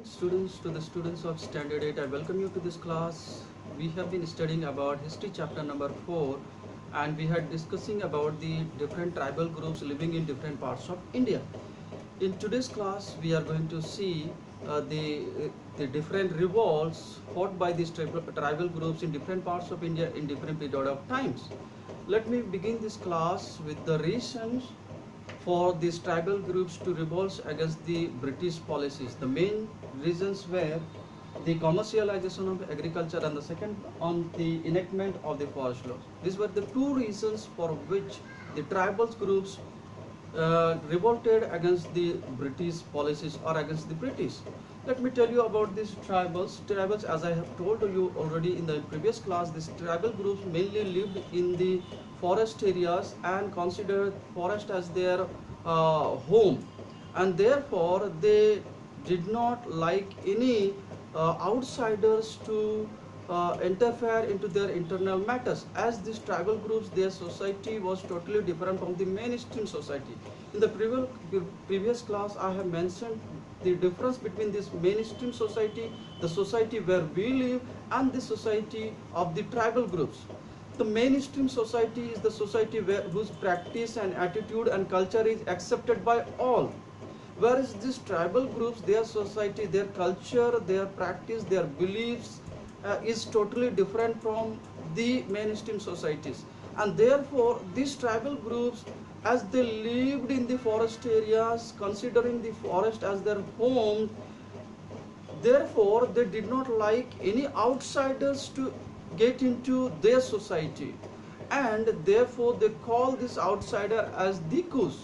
students, to the students of Standard 8. I welcome you to this class. We have been studying about history chapter number 4, and we had discussing about the different tribal groups living in different parts of India. In today's class, we are going to see the different revolts fought by these tribal groups in different parts of India in different period of times. Let me begin this class with the reasons for these tribal groups to revolt against the British policies. The main reasons were the commercialization of agriculture and the second on the enactment of the forest laws. These were the two reasons for which the tribal groups revolted against the British policies or against the British. Let me tell you about these tribals. Tribals, as I have told you already in the previous class, these tribal groups mainly lived in the forest areas and considered forest as their home, and therefore they did not like any outsiders to interfere into their internal matters. As these tribal groups, their society was totally different from the mainstream society. In the previous class, I have mentioned the difference between this mainstream society, the society where we live, and the society of the tribal groups. The mainstream society is the society whose practice and attitude and culture is accepted by all. Whereas these tribal groups, their society, their culture, their practice, their beliefs is totally different from the mainstream societies. And therefore, these tribal groups, as they lived in the forest areas, considering the forest as their home, therefore they did not like any outsiders to get into their society, and therefore they call this outsider as Dikus.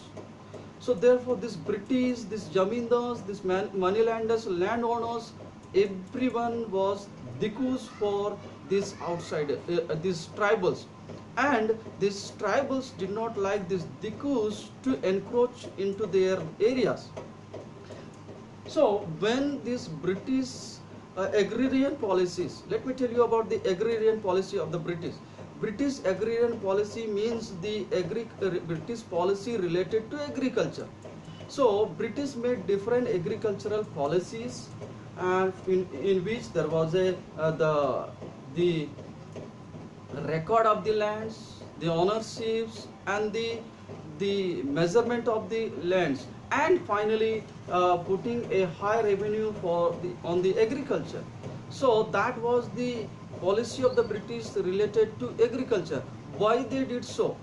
So therefore this British, these Jamindars, these moneylanders, landowners, everyone was Dikus for these outsider, these tribals, and these tribals did not like these Dikus to encroach into their areas. So when these British agrarian policies, let me tell you about the agrarian policy of the British. British agrarian policy means the British policy related to agriculture. So British made different agricultural policies, and in which there was the record of the lands, the ownerships, and the measurement of the lands, and finally putting a high revenue on the agriculture. So that was the policy of the British related to agriculture. Why they did so?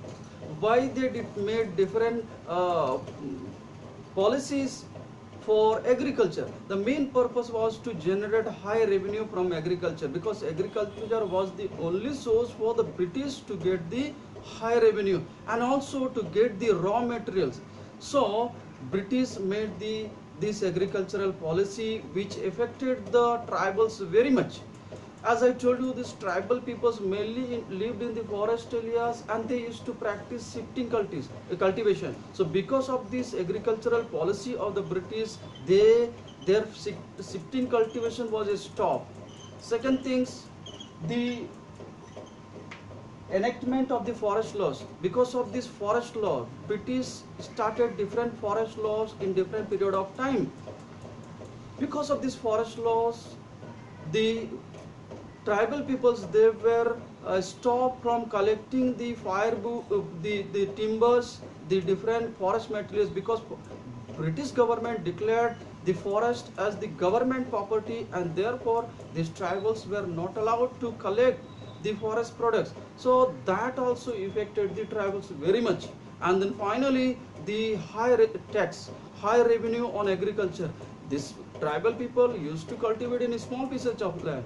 Why they did made different policies for agriculture? The main purpose was to generate high revenue from agriculture, because agriculture was the only source for the British to get the high revenue and also to get the raw materials. So British made this agricultural policy which affected the tribals very much. As I told you, these tribal peoples mainly lived in the forest areas, and they used to practice shifting cultivation. So because of this agricultural policy of the British, their shifting cultivation was stopped. Second things, the enactment of the forest laws. Because of this forest law, British started different forest laws in different period of time. Because of these forest laws, the tribal peoples, they were stopped from collecting the the timbers, the different forest materials, because British government declared the forest as the government property, and therefore these tribals were not allowed to collect the forest products. So that also affected the tribals very much. And then finally, the high tax, high revenue on agriculture. This tribal people used to cultivate in small pieces of land.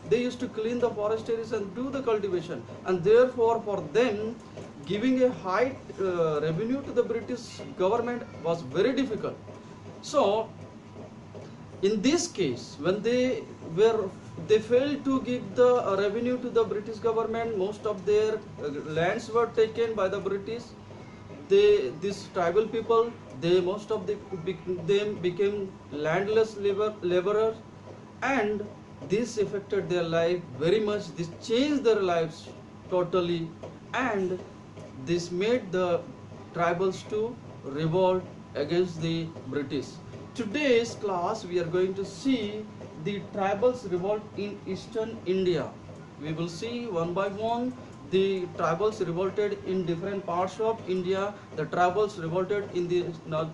They used to clean the forest areas and do the cultivation, and therefore for them giving a high revenue to the British government was very difficult. So in this case, when they failed to give the revenue to the British government, most of their lands were taken by the British. These tribal people, most of them became landless laborers, and this affected their life very much. This changed their lives totally, and this made the tribals to revolt against the British. today's class we are going to see the tribals revolt in eastern India. We will see one by one the tribals revolted in different parts of India, the tribals revolted in the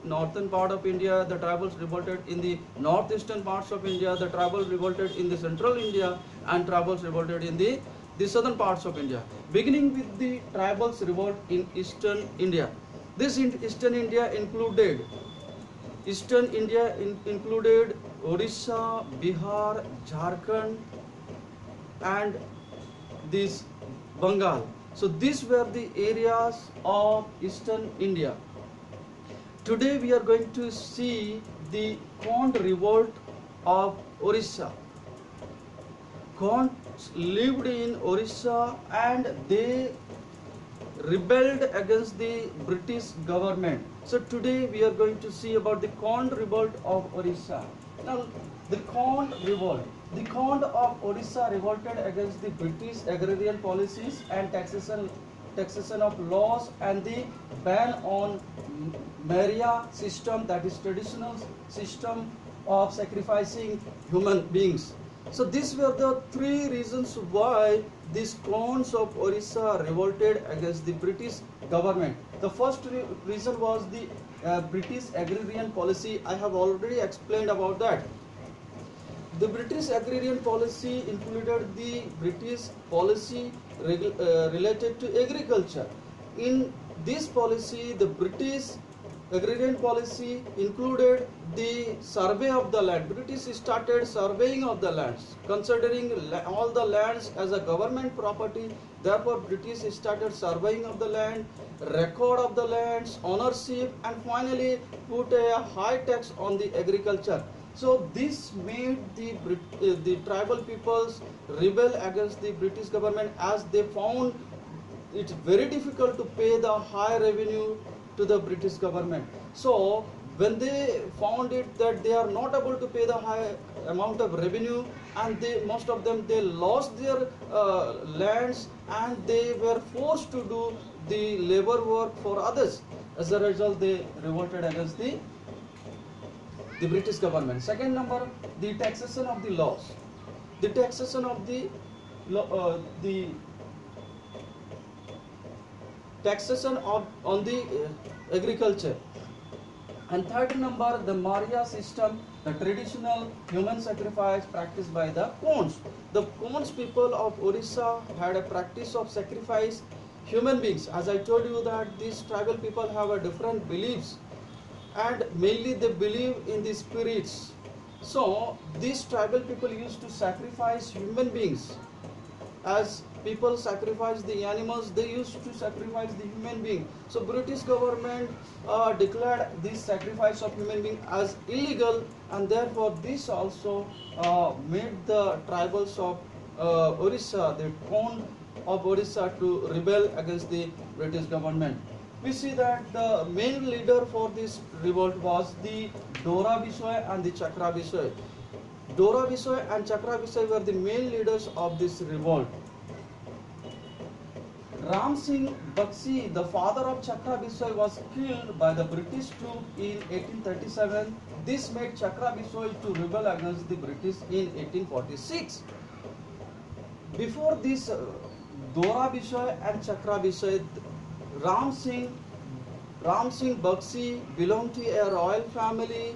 northern part of India, the tribals revolted in the northeastern parts of India, the tribals revolted in the central India, and tribals revolted in the southern parts of India. Beginning with the tribals revolt in eastern India. This eastern India included included Odisha, Bihar, Jharkhand, and this Bengal. So these were the areas of eastern India. Today we are going to see the Kond revolt of Orissa. Konds lived in Orissa and they rebelled against the British government. So today we are going to see about the Kond revolt of Orissa. Now the Kond revolt. The Kond of Orissa revolted against the British agrarian policies and taxation of laws and the ban on Maurya system, that is traditional system of sacrificing human beings. So these were the three reasons why these Konds of Orissa revolted against the British government. The first reason was the British agrarian policy. I have already explained about that. The British agrarian policy included the British policy related to agriculture. In this policy, the British agrarian policy included the survey of the land. British started surveying of the lands, considering all the lands as a government property. Therefore, British started surveying of the land, record of the lands, ownership, and finally put a high tax on the agriculture. So this made the tribal peoples rebel against the British government, as they found it very difficult to pay the high revenue to the British government. So when they found it that they are not able to pay the high amount of revenue, and most of them they lost their lands and they were forced to do the labor work for others. As a result, they revolted against the British government. Second number, the taxation of the laws. The taxation of the taxation on the agriculture. And third number, the Maurya system, the traditional human sacrifice practiced by the Konds. The Konds people of Orissa had a practice of sacrifice human beings. As I told you that these tribal people have a different beliefs, and mainly they believe in the spirits. So these tribal people used to sacrifice human beings. As people sacrifice the animals, they used to sacrifice the human being. So British government declared this sacrifice of human being as illegal, and therefore this also made the tribals of Orissa, the Kond of Orissa, to rebel against the British government. We see that the main leader for this revolt was the Dora Bisway and the Chakra Bisway. Dora Bisway and Chakra Bisway were the main leaders of this revolt. Ram Singh Bakshi, the father of Chakra Bisway, was killed by the British troops in 1837. This made Chakra Bisway to rebel against the British in 1846. Before this, Dora Bisway and Chakra Bisway, Ram Singh Bakshi belonged to a royal family.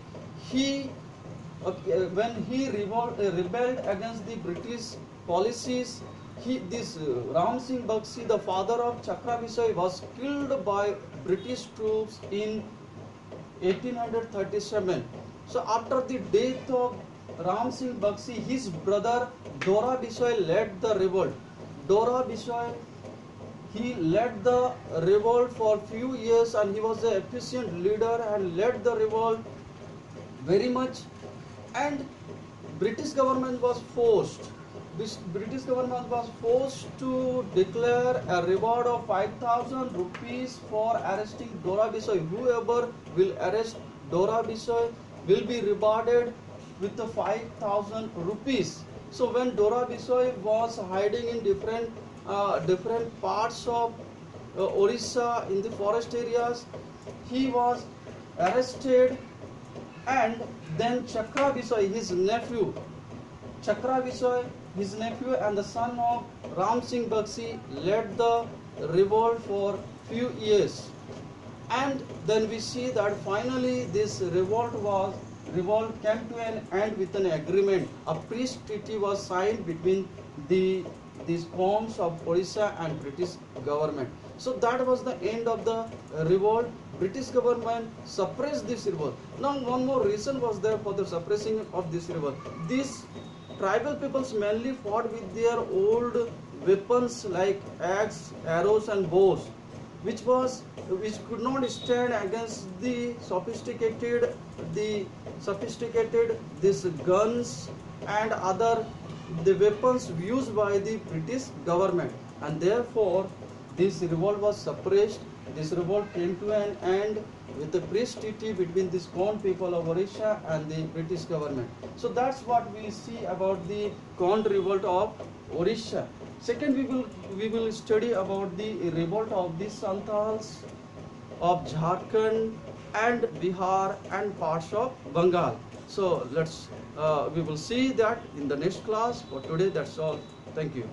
When he rebelled against the British policies, Ram Singh Bakshi, the father of Chakra Bisway, was killed by British troops in 1837. So after the death of Ram Singh Bakshi, his brother Dora Bisway led the revolt. Dora Bisway, he led the revolt for few years, and he was an efficient leader and led the revolt very much. And British government was forced to declare a reward of 5,000 rupees for arresting Dora Bisway. Whoever will arrest Dora Bisway will be rewarded with the 5,000 rupees. So when Dora Bisway was hiding in different parts of Orissa in the forest areas, he was arrested And then Chakra Visay, his nephew, Chakra Visay, his nephew and the son of Ram Singh Bakshi, led the revolt for few years. And then we see that finally this revolt came to an end with an agreement. A peace treaty was signed between these forms of Odisha and British government. So that was the end of the revolt. British government suppressed this revolt. Now one more reason was there for the suppressing of this revolt. These tribal peoples mainly fought with their old weapons like axe, arrows and bows, which could not stand against the sophisticated these guns and other the weapons used by the British government, and therefore this revolt was suppressed. This revolt came to an end with the peace treaty between the Konn people of Odisha and the British government. So that's what we see about the Konn revolt of Odisha. Second, we will study about the revolt of the Santals of Jharkhand and Bihar and parts of Bengal. So we will see that in the next class. For today, that's all. Thank you.